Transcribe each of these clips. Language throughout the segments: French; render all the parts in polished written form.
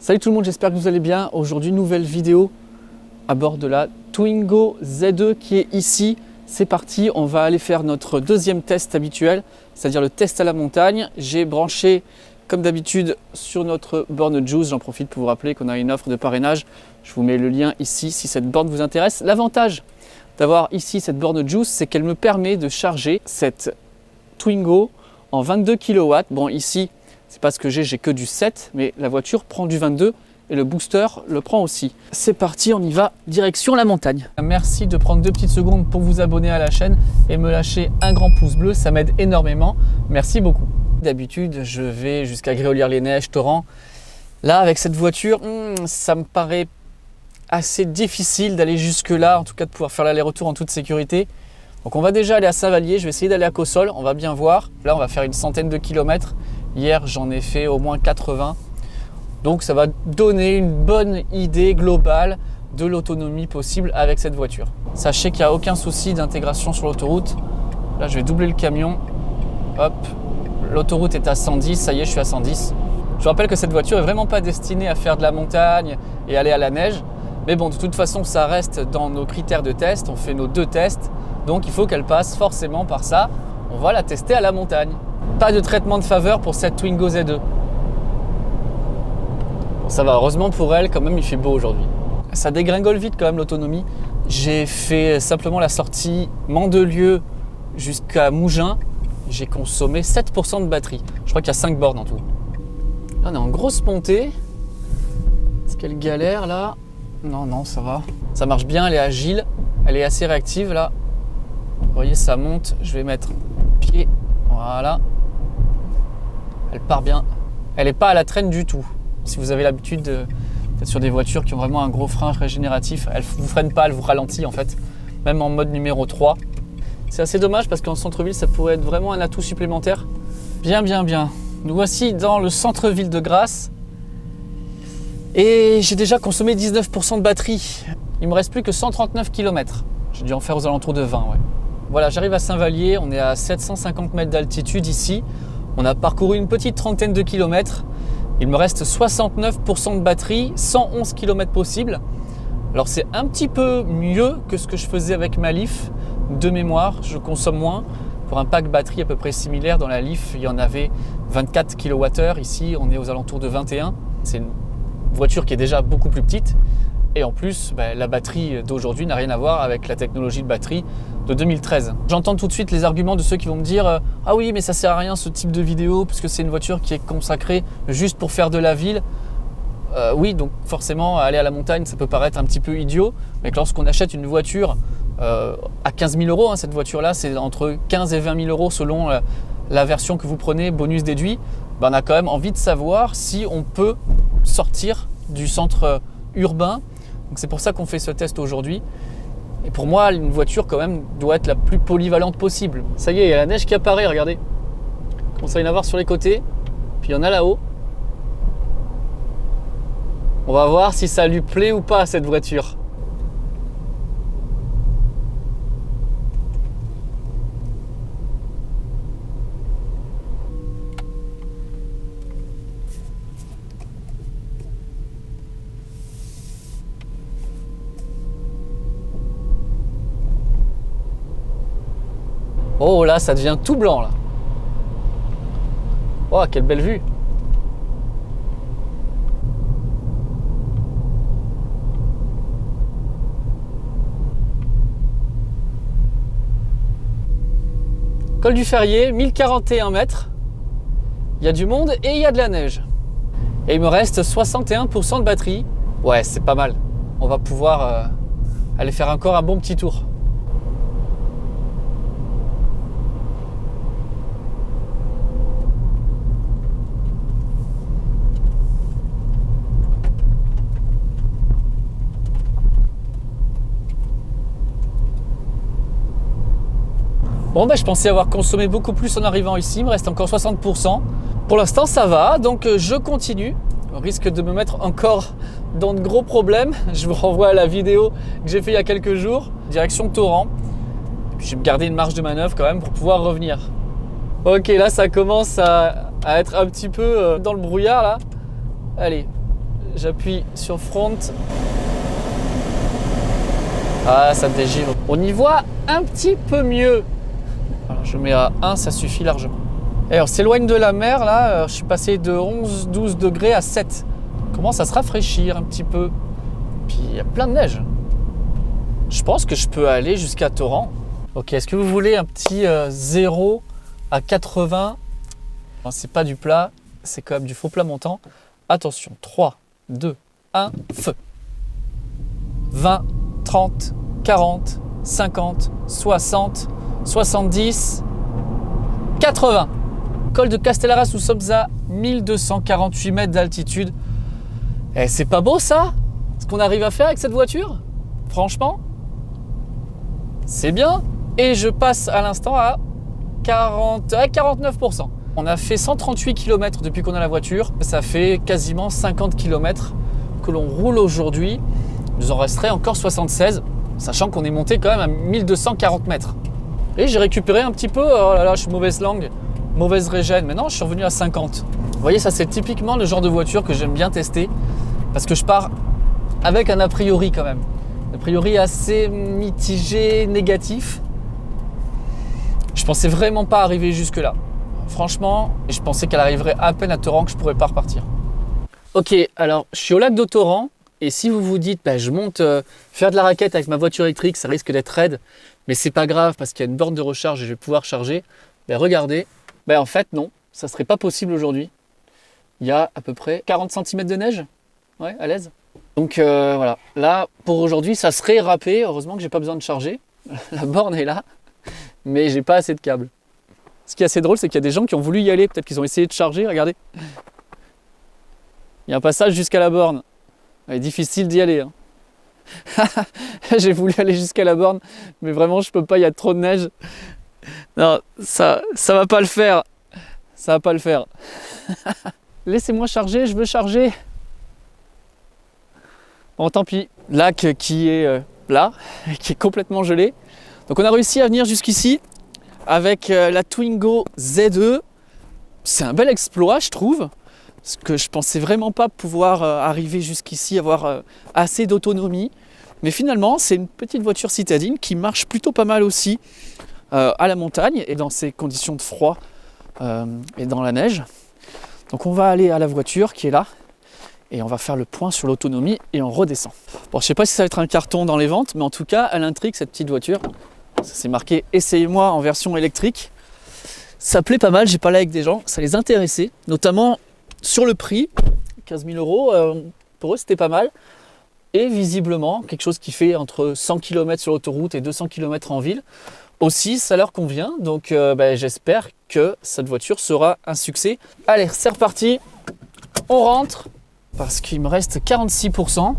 Salut tout le monde, j'espère que vous allez bien. Aujourd'hui, nouvelle vidéo à bord de la Twingo Z2 qui est ici. C'est parti, on va aller faire notre deuxième test habituel, c'est-à-dire le test à la montagne. J'ai branché, comme d'habitude, sur notre borne Juice. J'en profite pour vous rappeler qu'on a une offre de parrainage. Je vous mets le lien ici si cette borne vous intéresse. L'avantage d'avoir ici cette borne Juice, c'est qu'elle me permet de charger cette Twingo en 22 kW. Bon, ici, c'est parce que j'ai que du 7, mais la voiture prend du 22 et le booster le prend aussi. C'est parti, on y va, direction la montagne. Merci de prendre 2 petites secondes pour vous abonner à la chaîne et me lâcher un grand pouce bleu, ça m'aide énormément. Merci beaucoup. D'habitude, je vais jusqu'à Gréolières-les-Neiges, Torrent. Là, avec cette voiture, ça me paraît assez difficile d'aller jusque là, en tout cas de pouvoir faire l'aller-retour en toute sécurité. Donc on va déjà aller à Saint-Vallier, je vais essayer d'aller à Cossol, on va bien voir. Là, on va faire une centaine de kilomètres. Hier, j'en ai fait au moins 80. Donc ça va donner une bonne idée globale de l'autonomie possible avec cette voiture. Sachez qu'il n'y a aucun souci d'intégration sur l'autoroute. Là, je vais doubler le camion. Hop, l'autoroute est à 110, ça y est, je suis à 110. Je vous rappelle que cette voiture est vraiment pas destinée à faire de la montagne et aller à la neige. Mais bon, de toute façon, ça reste dans nos critères de test. On fait nos 2 tests. Donc il faut qu'elle passe forcément par ça. On va la tester à la montagne. Pas de traitement de faveur pour cette Twingo Z2. Bon, ça va, heureusement pour elle, quand même il fait beau aujourd'hui. Ça dégringole vite quand même l'autonomie. J'ai fait simplement la sortie Mandelieu jusqu'à Mougins. J'ai consommé 7% de batterie. Je crois qu'il y a 5 bornes en tout. Là on est en grosse montée. Est-ce qu'elle galère là? Non, ça va. Ça marche bien, elle est agile. Elle est assez réactive là. Vous voyez, ça monte. Je vais mettre pied. Voilà. Elle part bien. Elle n'est pas à la traîne du tout. Si vous avez l'habitude d'être sur des voitures qui ont vraiment un gros frein régénératif, elle ne vous freine pas, elle vous ralentit en fait. Même en mode numéro 3. C'est assez dommage parce qu'en centre-ville, ça pourrait être vraiment un atout supplémentaire. Bien. Nous voici dans le centre-ville de Grasse. Et j'ai déjà consommé 19% de batterie. Il me reste plus que 139 km. J'ai dû en faire aux alentours de 20, ouais. Voilà, j'arrive à Saint-Vallier, on est à 750 mètres d'altitude ici. On a parcouru une petite trentaine de kilomètres. Il me reste 69% de batterie, 111 km possible. Alors c'est un petit peu mieux que ce que je faisais avec ma Leaf. De mémoire, je consomme moins. Pour un pack batterie à peu près similaire, dans la Leaf, il y en avait 24 kWh. Ici, on est aux alentours de 21. C'est une voiture qui est déjà beaucoup plus petite. Et en plus, la batterie d'aujourd'hui n'a rien à voir avec la technologie de batterie de 2013. J'entends tout de suite les arguments de ceux qui vont me dire « Ah oui, mais ça sert à rien ce type de vidéo puisque c'est une voiture qui est consacrée juste pour faire de la ville. » Oui, donc forcément, aller à la montagne, ça peut paraître un petit peu idiot. Mais lorsqu'on achète une voiture à 15 000 €, cette voiture-là, c'est entre 15 et 20 000 € selon la version que vous prenez, bonus déduit. On a quand même envie de savoir si on peut sortir du centre urbain. Donc c'est pour ça qu'on fait ce test aujourd'hui. Et pour moi, une voiture quand même doit être la plus polyvalente possible. Ça y est, il y a la neige qui apparaît, regardez. Il commence à y en avoir sur les côtés, puis il y en a là-haut. On va voir si ça lui plaît ou pas cette voiture. Oh là, ça devient tout blanc là. Oh, quelle belle vue. Col du Ferrier, 1041 mètres. Il y a du monde et il y a de la neige. Et il me reste 61% de batterie. Ouais, c'est pas mal. On va pouvoir aller faire encore un bon petit tour. Bon, je pensais avoir consommé beaucoup plus en arrivant ici, il me reste encore 60%. Pour l'instant, ça va, donc je continue. Au risque de me mettre encore dans de gros problèmes, je vous renvoie à la vidéo que j'ai fait il y a quelques jours, direction Torrent. Puis je vais me garder une marge de manœuvre quand même pour pouvoir revenir. Ok, là ça commence à être un petit peu dans le brouillard là. Allez, j'appuie sur front. Ah, ça dégivre. On y voit un petit peu mieux. Alors, je mets à 1, ça suffit largement. Et alors, s'éloigne de la mer, là, je suis passé de 11-12 degrés à 7. Commence à se rafraîchir un petit peu. Puis, il y a plein de neige. Je pense que je peux aller jusqu'à Torrent. Ok, est-ce que vous voulez un petit 0 à 80? Bon, c'est pas du plat, c'est quand même du faux plat montant. Attention, 3, 2, 1, feu. 20, 30, 40, 50, 60, 70, 80. Col de Castellaras, nous sommes à 1248 mètres d'altitude. Eh, c'est pas beau ça? Ce qu'on arrive à faire avec cette voiture? Franchement, c'est bien. Et je passe à l'instant à 49%. On a fait 138 km depuis qu'on a la voiture. Ça fait quasiment 50 km que l'on roule aujourd'hui. Il nous en resterait encore 76, sachant qu'on est monté quand même à 1240 mètres. Et j'ai récupéré un petit peu, oh là là, je suis mauvaise langue, mauvaise régène. Maintenant, je suis revenu à 50. Vous voyez, ça c'est typiquement le genre de voiture que j'aime bien tester, parce que je pars avec un a priori quand même. A priori assez mitigé, négatif. Je pensais vraiment pas arriver jusque là. Franchement, je pensais qu'elle arriverait à peine à Torrent, que je pourrais pas repartir. Ok, alors je suis au lac de Torrent. Et si vous vous dites, je monte faire de la raquette avec ma voiture électrique, ça risque d'être raide, mais c'est pas grave parce qu'il y a une borne de recharge et je vais pouvoir charger. Regardez, en fait non, ça serait pas possible aujourd'hui. Il y a à peu près 40 cm de neige, ouais, à l'aise. Donc voilà, là pour aujourd'hui ça serait râpé, heureusement que j'ai pas besoin de charger. La borne est là, mais j'ai pas assez de câbles. Ce qui est assez drôle, c'est qu'il y a des gens qui ont voulu y aller, peut-être qu'ils ont essayé de charger, regardez. Il y a un passage jusqu'à la borne. Il est difficile d'y aller. Hein. J'ai voulu aller jusqu'à la borne, mais vraiment je peux pas, il y a trop de neige. Non, ça va pas le faire. Ça va pas le faire. Laissez-moi charger, je veux charger. Bon, tant pis. Lac qui est là, qui est complètement gelé. Donc on a réussi à venir jusqu'ici avec la Twingo Z2. C'est un bel exploit, je trouve. Parce que je pensais vraiment pas pouvoir arriver jusqu'ici, avoir assez d'autonomie. Mais finalement, c'est une petite voiture citadine qui marche plutôt pas mal aussi à la montagne et dans ces conditions de froid et dans la neige. Donc on va aller à la voiture qui est là et on va faire le point sur l'autonomie et on redescend. Bon, je sais pas si ça va être un carton dans les ventes, mais en tout cas, elle intrigue cette petite voiture. Ça s'est marqué « Essayez-moi en version électrique ». Ça plaît pas mal, j'ai parlé avec des gens, ça les intéressait, notamment sur le prix, 15 000 €, pour eux c'était pas mal. Et visiblement, quelque chose qui fait entre 100 km sur l'autoroute et 200 km en ville, aussi ça leur convient. Donc j'espère que cette voiture sera un succès. Allez, c'est reparti, on rentre, parce qu'il me reste 46%.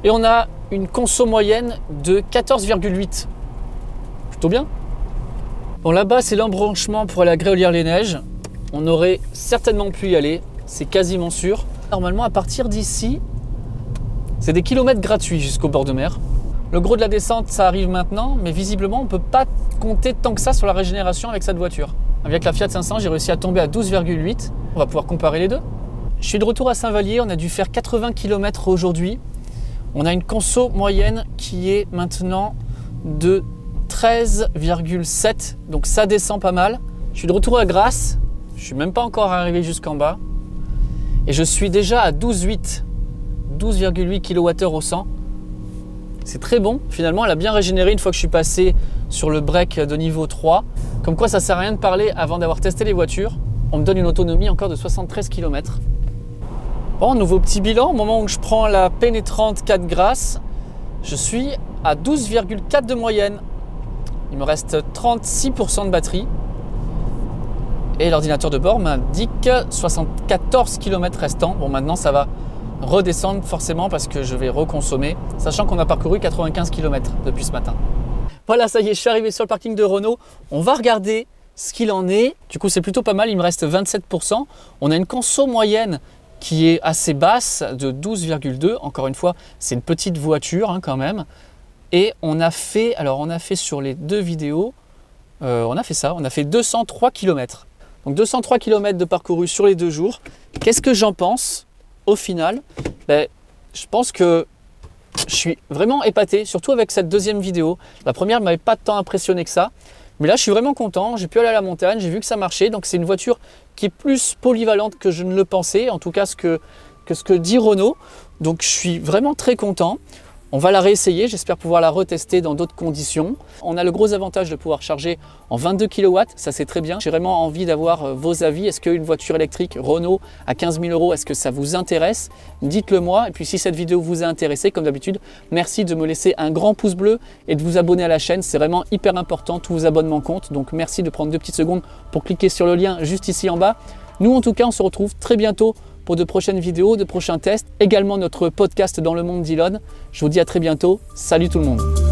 Et on a une conso moyenne de 14,8. Plutôt bien. Bon, là-bas c'est l'embranchement pour aller à Gréolières-les-Neiges. On aurait certainement pu y aller. C'est quasiment sûr. Normalement, à partir d'ici, c'est des kilomètres gratuits jusqu'au bord de mer. Le gros de la descente, ça arrive maintenant, mais visiblement, on ne peut pas compter tant que ça sur la régénération avec cette voiture. Avec la Fiat 500, j'ai réussi à tomber à 12,8. On va pouvoir comparer les deux. Je suis de retour à Saint-Vallier. On a dû faire 80 km aujourd'hui. On a une conso moyenne qui est maintenant de 13,7. Donc ça descend pas mal. Je suis de retour à Grasse. Je ne suis même pas encore arrivé jusqu'en bas. Et je suis déjà à 12,8 kWh au 100. C'est très bon. Finalement, elle a bien régénéré une fois que je suis passé sur le break de niveau 3. Comme quoi, ça ne sert à rien de parler avant d'avoir testé les voitures. On me donne une autonomie encore de 73 km. Bon, nouveau petit bilan. Au moment où je prends la pénétrante 4 Grasse, je suis à 12,4 de moyenne. Il me reste 36% de batterie. Et l'ordinateur de bord m'indique 74 km restants. Bon, maintenant ça va redescendre forcément parce que je vais reconsommer, sachant qu'on a parcouru 95 km depuis ce matin. Voilà, ça y est, je suis arrivé sur le parking de Renault. On va regarder ce qu'il en est. Du coup, c'est plutôt pas mal, il me reste 27%. On a une conso moyenne qui est assez basse de 12,2. Encore une fois, c'est une petite voiture quand même. Et on a fait sur les deux vidéos, on a fait 203 km. Donc 203 km de parcouru sur les 2 jours. Qu'est-ce que j'en pense? au final, je pense que je suis vraiment épaté, surtout avec cette deuxième vidéo. La première ne m'avait pas tant impressionné que ça. Mais là, je suis vraiment content. J'ai pu aller à la montagne, j'ai vu que ça marchait. Donc, c'est une voiture qui est plus polyvalente que je ne le pensais. En tout cas, ce que dit Renault. Donc, je suis vraiment très content. On va la réessayer. J'espère pouvoir la retester dans d'autres conditions. On a le gros avantage de pouvoir charger en 22 kW. Ça, c'est très bien. J'ai vraiment envie d'avoir vos avis. Est-ce qu'une voiture électrique Renault à 15 000 €, est-ce que ça vous intéresse? Dites-le moi. Et puis, si cette vidéo vous a intéressé, comme d'habitude, merci de me laisser un grand pouce bleu et de vous abonner à la chaîne. C'est vraiment hyper important. Tous vos abonnements comptent. Donc, merci de prendre 2 petites secondes pour cliquer sur le lien juste ici en bas. Nous, en tout cas, on se retrouve très bientôt pour de prochaines vidéos, de prochains tests, également notre podcast dans le monde d'Elon. Je vous dis à très bientôt. Salut tout le monde.